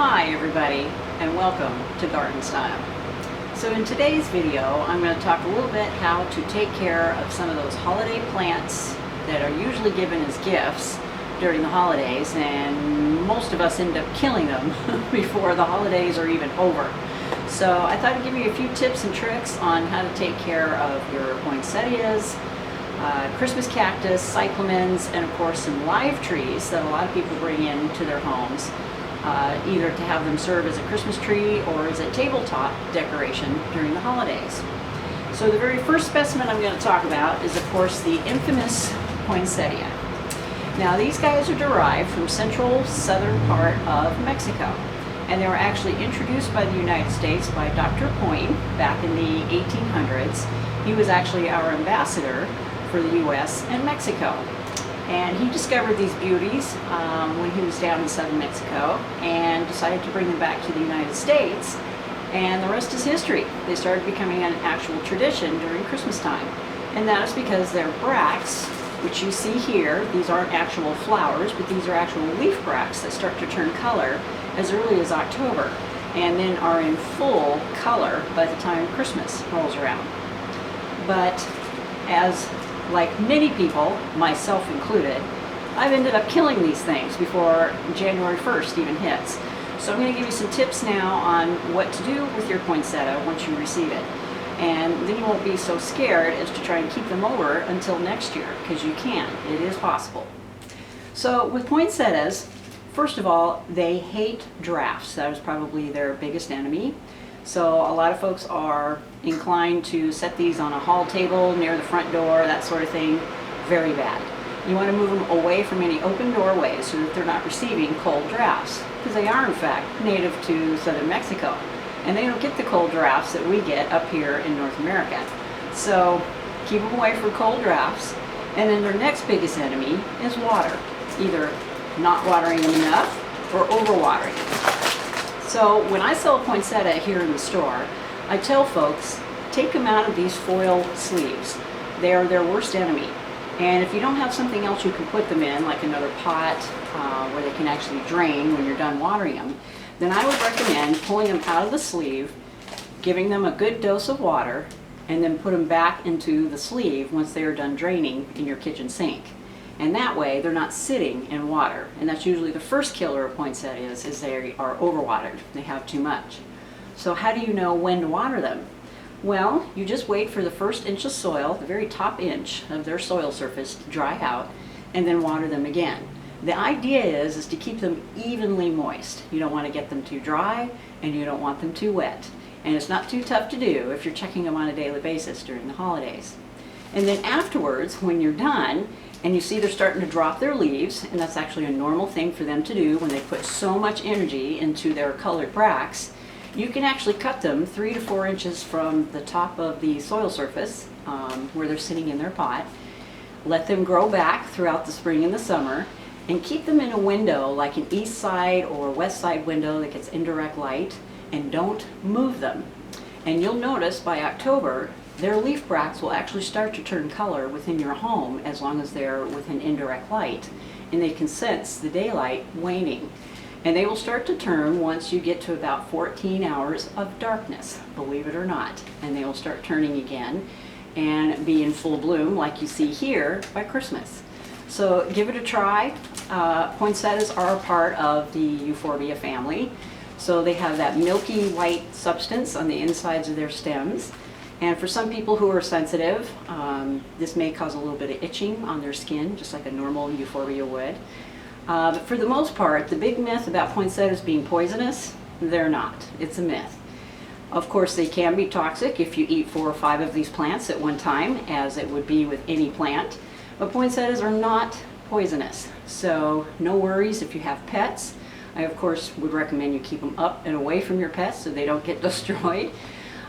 Hi everybody, and welcome to Garden Style. So in today's video I'm going to talk a little bit how to take care of some of those holiday plants that are usually given as gifts during the holidays, and most of us end up killing them before the holidays are even over. So I thought I'd give you a few tips and tricks on how to take care of your poinsettias, Christmas cactus, cyclamens, and of course some live trees that a lot of people bring into their homes, either to have them serve as a Christmas tree or as a tabletop decoration during the holidays. So the very first specimen I'm going to talk about is of course the infamous poinsettia. Now these guys are derived from central southern part of Mexico, and they were actually introduced by the United States by Dr. Point back in the 1800s. He was actually our ambassador for the US and Mexico. And he discovered these beauties when he was down in southern Mexico and decided to bring them back to the United States, and the rest is history. They started becoming an actual tradition during Christmas time, and that is because their bracts, which you see here, these aren't actual flowers, but these are actual leaf bracts that start to turn color as early as October, and then are in full color by the time Christmas rolls around. But as like many people, myself included, I've ended up killing these things before January 1st even hits. So I'm going to give you some tips now on what to do with your poinsettia once you receive it. And then you won't be so scared as to try and keep them over until next year, because you can. It is possible. So with poinsettias, first of all, they hate drafts. That is probably their biggest enemy. So a lot of folks are inclined to set these on a hall table near the front door, that sort of thing. Very bad. You want to move them away from any open doorways so that they're not receiving cold drafts, because they are in fact native to southern Mexico, and they don't get the cold drafts that we get up here in North America. So keep them away from cold drafts. And then their next biggest enemy is water, either not watering them enough or overwatering them. So when I sell a poinsettia here in the store, I tell folks, take them out of these foil sleeves. They are their worst enemy. And if you don't have something else you can put them in, like another pot where they can actually drain when you're done watering them, then I would recommend pulling them out of the sleeve, giving them a good dose of water, and then put them back into the sleeve once they are done draining in your kitchen sink. And that way they're not sitting in water. And that's usually the first killer of poinsettias, is they are overwatered. They have too much. So how do you know when to water them? Well, you just wait for the first inch of soil, the very top inch of their soil surface, to dry out, and then water them again. The idea is to keep them evenly moist. You don't want to get them too dry, and you don't want them too wet. And it's not too tough to do if you're checking them on a daily basis during the holidays. And then afterwards, when you're done, and you see they're starting to drop their leaves, and that's actually a normal thing for them to do when they put so much energy into their colored bracts, you can actually cut them 3 to 4 inches from the top of the soil surface where they're sitting in their pot. Let them grow back throughout the spring and the summer, and keep them in a window like an east side or west side window that gets indirect light, and don't move them. And you'll notice by October their leaf bracts will actually start to turn color within your home, as long as they're within indirect light and they can sense the daylight waning. And they will start to turn once you get to about 14 hours of darkness, believe it or not. And they will start turning again and be in full bloom like you see here by Christmas. So give it a try. Poinsettias are a part of the euphorbia family. So they have that milky white substance on the insides of their stems. And for some people who are sensitive, this may cause a little bit of itching on their skin, just like a normal euphorbia would. But for the most part, the big myth about poinsettias being poisonous, they're not. It's a myth. Of course, they can be toxic if you eat 4 or 5 of these plants at one time, as it would be with any plant. But poinsettias are not poisonous, so no worries if you have pets. I, of course, would recommend you keep them up and away from your pets so they don't get destroyed.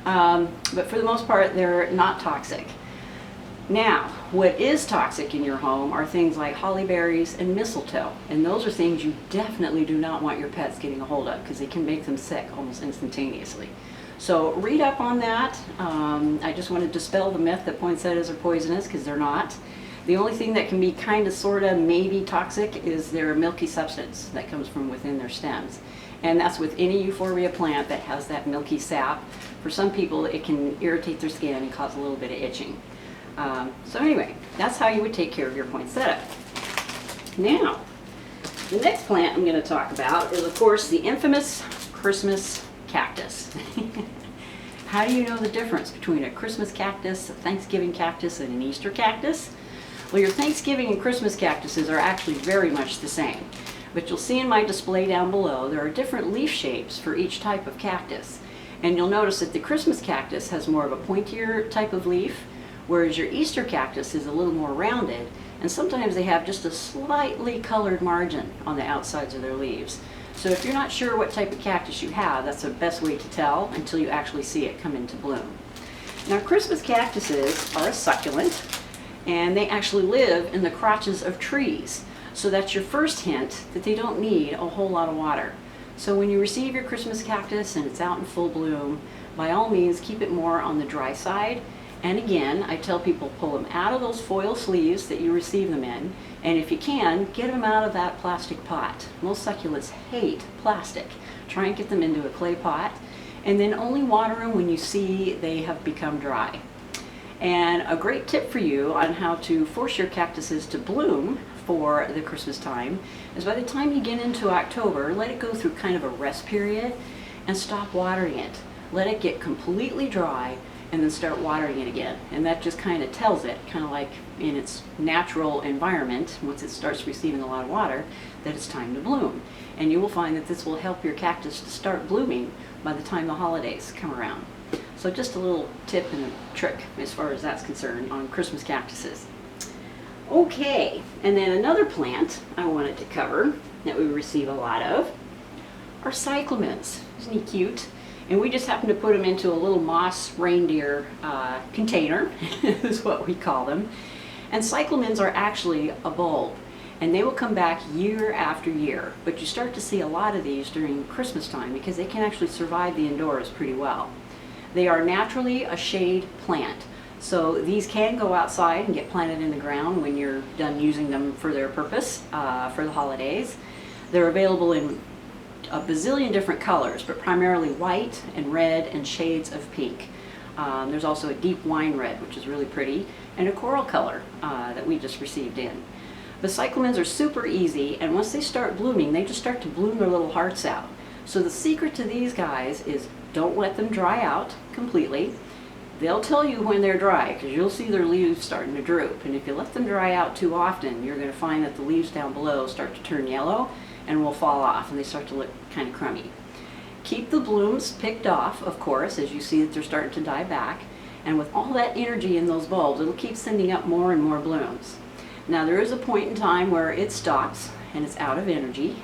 But for the most part, they're not toxic. Now, what is toxic in your home are things like holly berries and mistletoe, and those are things you definitely do not want your pets getting a hold of, because they can make them sick almost instantaneously. So read up on that. I just want to dispel the myth that poinsettias are poisonous, because they're not. The only thing that can be kind of, sort of, maybe toxic is their milky substance that comes from within their stems. And that's with any euphorbia plant that has that milky sap. For some people, it can irritate their skin and cause a little bit of itching. So anyway, that's how you would take care of your poinsettia. Now, the next plant I'm going to talk about is, of course, the infamous Christmas cactus. How do you know the difference between a Christmas cactus, a Thanksgiving cactus, and an Easter cactus? Well, your Thanksgiving and Christmas cactuses are actually very much the same. But you'll see in my display down below, there are different leaf shapes for each type of cactus. And you'll notice that the Christmas cactus has more of a pointier type of leaf, whereas your Easter cactus is a little more rounded, and sometimes they have just a slightly colored margin on the outsides of their leaves. So if you're not sure what type of cactus you have, that's the best way to tell until you actually see it come into bloom. Now, Christmas cactuses are a succulent, and they actually live in the crotches of trees. So that's your first hint that they don't need a whole lot of water. So when you receive your Christmas cactus and it's out in full bloom, by all means keep it more on the dry side. And again, I tell people pull them out of those foil sleeves that you receive them in, and if you can, get them out of that plastic pot. Most succulents hate plastic. Try and get them into a clay pot, and then only water them when you see they have become dry. And a great tip for you on how to force your cactuses to bloom for the Christmas time is by the time you get into October, let it go through kind of a rest period and stop watering it. Let it get completely dry and then start watering it again. And that just kind of tells it, kind of like in its natural environment, once it starts receiving a lot of water, that it's time to bloom. And you will find that this will help your cactus to start blooming by the time the holidays come around. So just a little tip and a trick as far as that's concerned on Christmas cactuses. Okay, and then another plant I wanted to cover that we receive a lot of are cyclamens. Isn't he cute? And we just happen to put them into a little moss reindeer container, is what we call them. And cyclamens are actually a bulb, and they will come back year after year. But you start to see a lot of these during Christmas time because they can actually survive the indoors pretty well. They are naturally a shade plant. So these can go outside and get planted in the ground when you're done using them for their purpose for the holidays. They're available in a bazillion different colors, but primarily white and red and shades of pink. There's also a deep wine red, which is really pretty, and a coral color that we just received in. The cyclamens are super easy, and once they start blooming, they just start to bloom their little hearts out. So the secret to these guys is don't let them dry out completely. They'll tell you when they're dry, because you'll see their leaves starting to droop. And if you let them dry out too often, you're going to find that the leaves down below start to turn yellow and will fall off, and they start to look kind of crummy. Keep the blooms picked off, of course, as you see that they're starting to die back. And with all that energy in those bulbs, it'll keep sending up more and more blooms. Now there is a point in time where it stops and it's out of energy,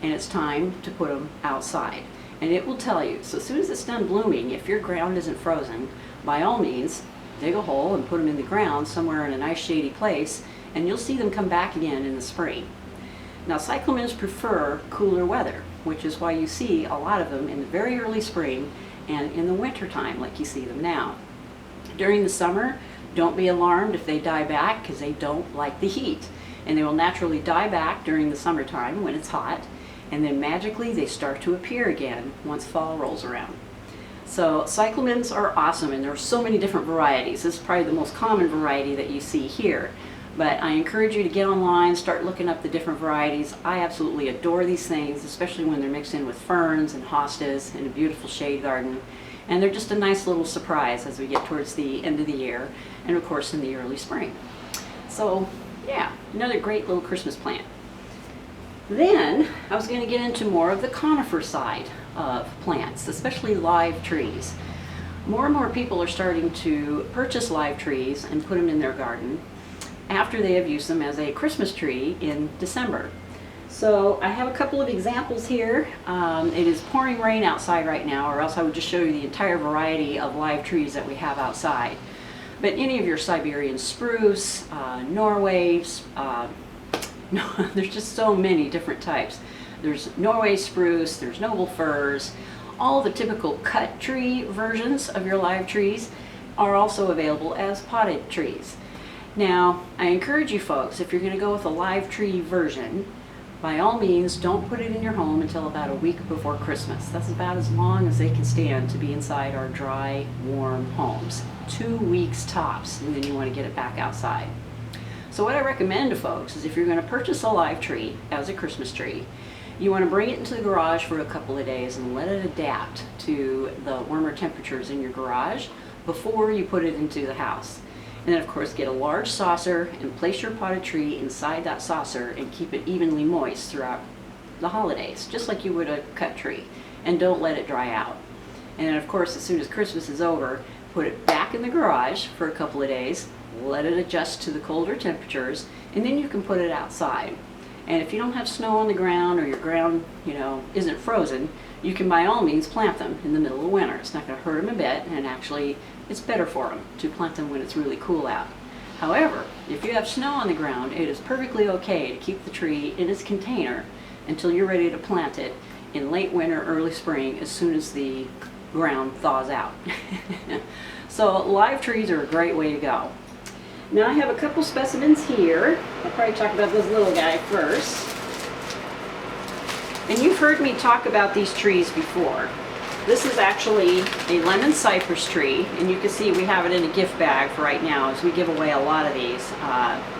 and it's time to put them outside. And it will tell you. So as soon as it's done blooming, if your ground isn't frozen, by all means, dig a hole and put them in the ground somewhere in a nice shady place, and you'll see them come back again in the spring. Now, cyclamens prefer cooler weather, which is why you see a lot of them in the very early spring and in the winter time, like you see them now. During the summer, don't be alarmed if they die back, because they don't like the heat. And they will naturally die back during the summertime when it's hot, and then magically they start to appear again once fall rolls around. So cyclamens are awesome, and there are so many different varieties. This is probably the most common variety that you see here. But I encourage you to get online, start looking up the different varieties. I absolutely adore these things, especially when they're mixed in with ferns and hostas in a beautiful shade garden. And they're just a nice little surprise as we get towards the end of the year, and of course in the early spring. So yeah, another great little Christmas plant. Then I was going to get into more of the conifer side of plants, especially live trees. More and more people are starting to purchase live trees and put them in their garden after they have used them as a Christmas tree in December. So I have a couple of examples here. It is pouring rain outside right now, or else I would just show you the entire variety of live trees that we have outside. But any of your Siberian spruce, Norway, no, there's just so many different types. There's Norway spruce, there's noble firs, all the typical cut tree versions of your live trees are also available as potted trees. Now, I encourage you folks, if you're going to go with a live tree version, by all means, don't put it in your home until about a week before Christmas. That's about as long as they can stand to be inside our dry, warm homes. 2 weeks tops, and then you want to get it back outside. So what I recommend to folks is if you're going to purchase a live tree as a Christmas tree, you want to bring it into the garage for a couple of days and let it adapt to the warmer temperatures in your garage before you put it into the house. And then of course get a large saucer and place your potted tree inside that saucer and keep it evenly moist throughout the holidays, just like you would a cut tree. And don't let it dry out. And then of course as soon as Christmas is over, put it back in the garage for a couple of days, let it adjust to the colder temperatures, and then you can put it outside. And if you don't have snow on the ground or your ground, isn't frozen, you can by all means plant them in the middle of winter. It's not going to hurt them a bit, and actually it's better for them to plant them when it's really cool out. However, if you have snow on the ground, it is perfectly okay to keep the tree in its container until you're ready to plant it in late winter, early spring, as soon as the ground thaws out. So live trees are a great way to go. Now I have a couple specimens here. I'll probably talk about this little guy first. And you've heard me talk about these trees before. This is actually a lemon cypress tree, and you can see we have it in a gift bag for right now as we give away a lot of these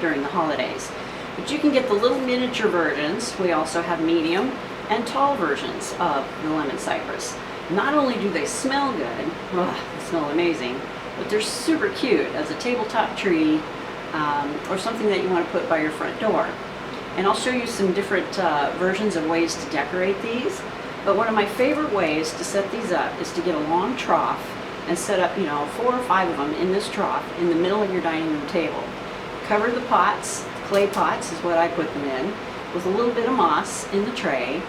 during the holidays. But you can get the little miniature versions. We also have medium and tall versions of the lemon cypress. Not only do they smell good, they smell amazing, but they're super cute as a tabletop tree or something that you want to put by your front door. And I'll show you some different versions of ways to decorate these. But one of my favorite ways to set these up is to get a long trough and set up, 4 or 5 of them in this trough in the middle of your dining room table. Cover the pots, clay pots is what I put them in, with a little bit of moss in the tray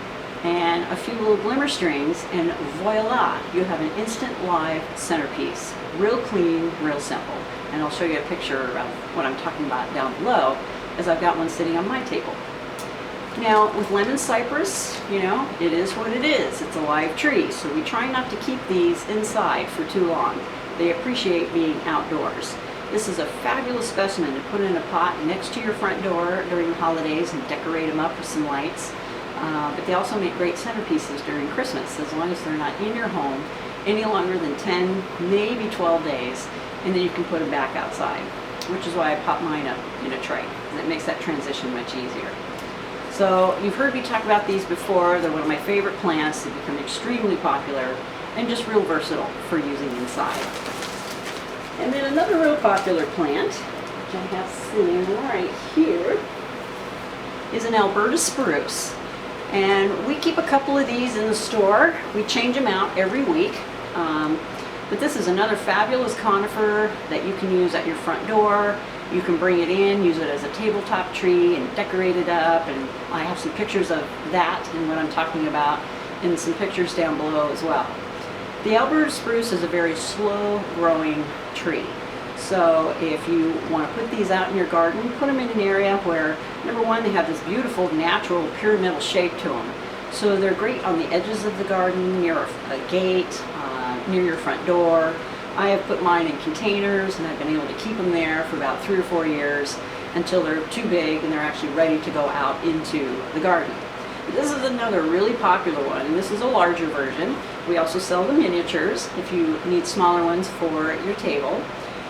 and a few little glimmer strings, and voila, you have an instant live centerpiece. Real clean, real simple. And I'll show you a picture of what I'm talking about down below, as I've got one sitting on my table. Now with lemon cypress, it is what it is. It's a live tree, so we try not to keep these inside for too long. They appreciate being outdoors. This is a fabulous specimen to put in a pot next to your front door during the holidays and decorate them up with some lights. But they also make great centerpieces during Christmas, as long as they're not in your home any longer than 10, maybe 12 days, and then you can put them back outside, which is why I pop mine up in a tray. It makes that transition much easier. So you've heard me talk about these before. They're one of my favorite plants. They've become extremely popular and just real versatile for using inside. And then another real popular plant, which I have sitting right here, is an Alberta Spruce. And we keep a couple of these in the store. We change them out every week. But this is another fabulous conifer that you can use at your front door. You can bring it in, use it as a tabletop tree and decorate it up. And I have some pictures of that and what I'm talking about, and some pictures down below as well. The Alberta Spruce is a very slow growing tree. So if you want to put these out in your garden, put them in an area where, number one, they have this beautiful natural pyramidal shape to them. So they're great on the edges of the garden, near a gate, near your front door. I have put mine in containers, and I've been able to keep them there for about 3 or 4 years until they're too big and they're actually ready to go out into the garden. This is another really popular one, and this is a larger version. We also sell the miniatures if you need smaller ones for your table.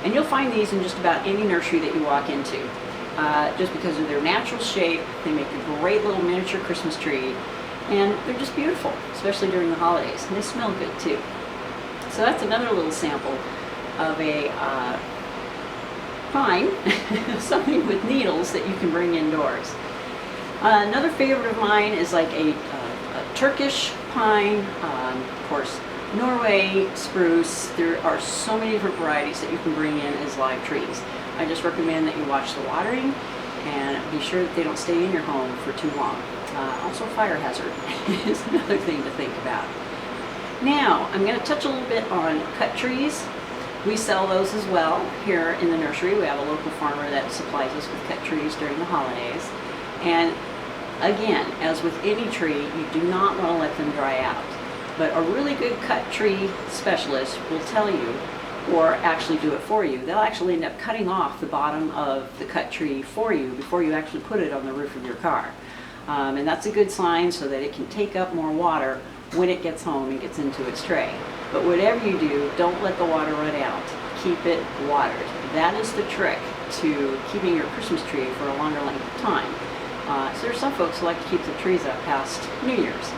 And you'll find these in just about any nursery that you walk into. Just because of their natural shape, they make a great little miniature Christmas tree, and they're just beautiful, especially during the holidays, and they smell good too. So that's another little sample of a pine, something with needles that you can bring indoors. Another favorite of mine is like a Turkish pine, of course, Norway spruce. There are so many different varieties that you can bring in as live trees. I just recommend that you watch the watering and be sure that they don't stay in your home for too long. Also, fire hazard is another thing to think about. Now, I'm going to touch a little bit on cut trees. We sell those as well here in the nursery. We have a local farmer that supplies us with cut trees during the holidays. And again, as with any tree, you do not want to let them dry out. But a really good cut tree specialist will tell you, or actually do it for you. They'll actually end up cutting off the bottom of the cut tree for you before you actually put it on the roof of your car. And that's a good sign so that it can take up more water when it gets home and gets into its tray. But whatever you do, don't let the water run out. Keep it watered. That is the trick to keeping your Christmas tree for a longer length of time. So there's some folks who like to keep the trees up past New Year's.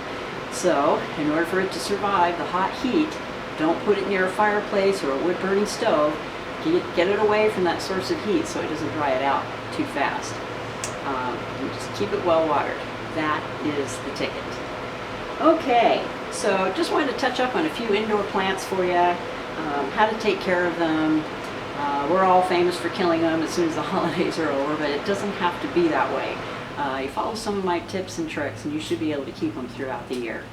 So in order for it to survive the hot heat, don't put it near a fireplace or a wood-burning stove. Get it away from that source of heat so it doesn't dry it out too fast. And just keep it well watered. That is the ticket. Okay, so just wanted to touch up on a few indoor plants for you, how to take care of them. We're all famous for killing them as soon as the holidays are over, but it doesn't have to be that way. You follow some of my tips and tricks and you should be able to keep them throughout the year.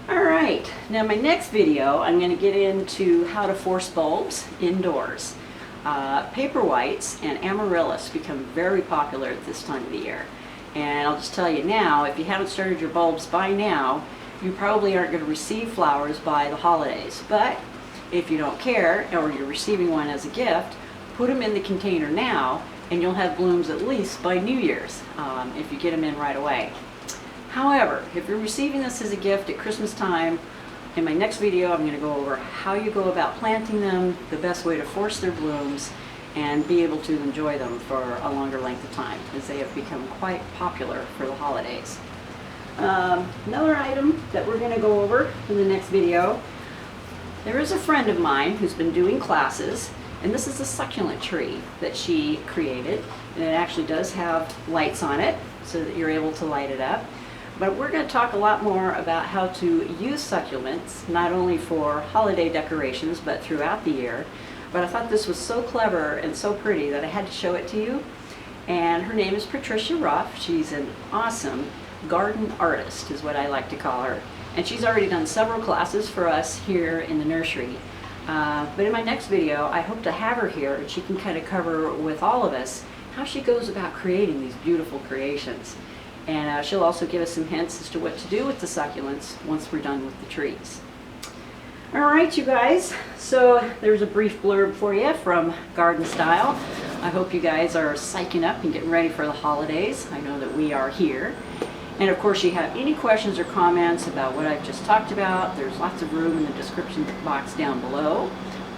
Alright, now my next video I'm going to get into how to force bulbs indoors. Paper whites and amaryllis become very popular at this time of the year. And I'll just tell you now, if you haven't started your bulbs by now, you probably aren't going to receive flowers by the holidays. But if you don't care, or you're receiving one as a gift, put them in the container now and you'll have blooms at least by New Year's if you get them in right away. However, if you're receiving this as a gift at Christmas time, in my next video I'm going to go over how you go about planting them, the best way to force their blooms, and be able to enjoy them for a longer length of time, as they have become quite popular for the holidays. Another item that we're going to go over in the next video, there is a friend of mine who's been doing classes, and this is a succulent tree that she created, and it actually does have lights on it so that you're able to light it up. But we're going to talk a lot more about how to use succulents, not only for holiday decorations, but throughout the year. But I thought this was so clever and so pretty that I had to show it to you. And her name is Patricia Ruff. She's an awesome garden artist, is what I like to call her. And she's already done several classes for us here in the nursery. But in my next video, I hope to have her here and she can kind of cover with all of us how she goes about creating these beautiful creations. And she'll also give us some hints as to what to do with the succulents once we're done with the trees. Alright, you guys, so there's a brief blurb for you from Garden Style. I hope you guys are psyching up and getting ready for the holidays. I know that we are here. And of course, you have any questions or comments about what I've just talked about, there's lots of room in the description box down below.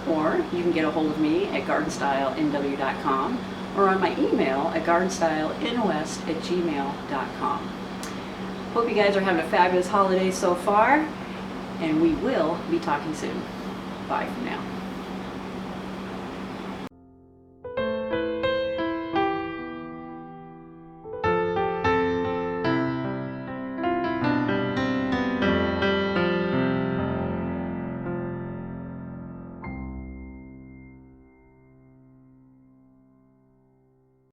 Or you can get a hold of me at gardenstylenw.com or on my email at gardenstylenwest@gmail.com. Hope you guys are having a fabulous holiday so far, and we will be talking soon. Bye for now.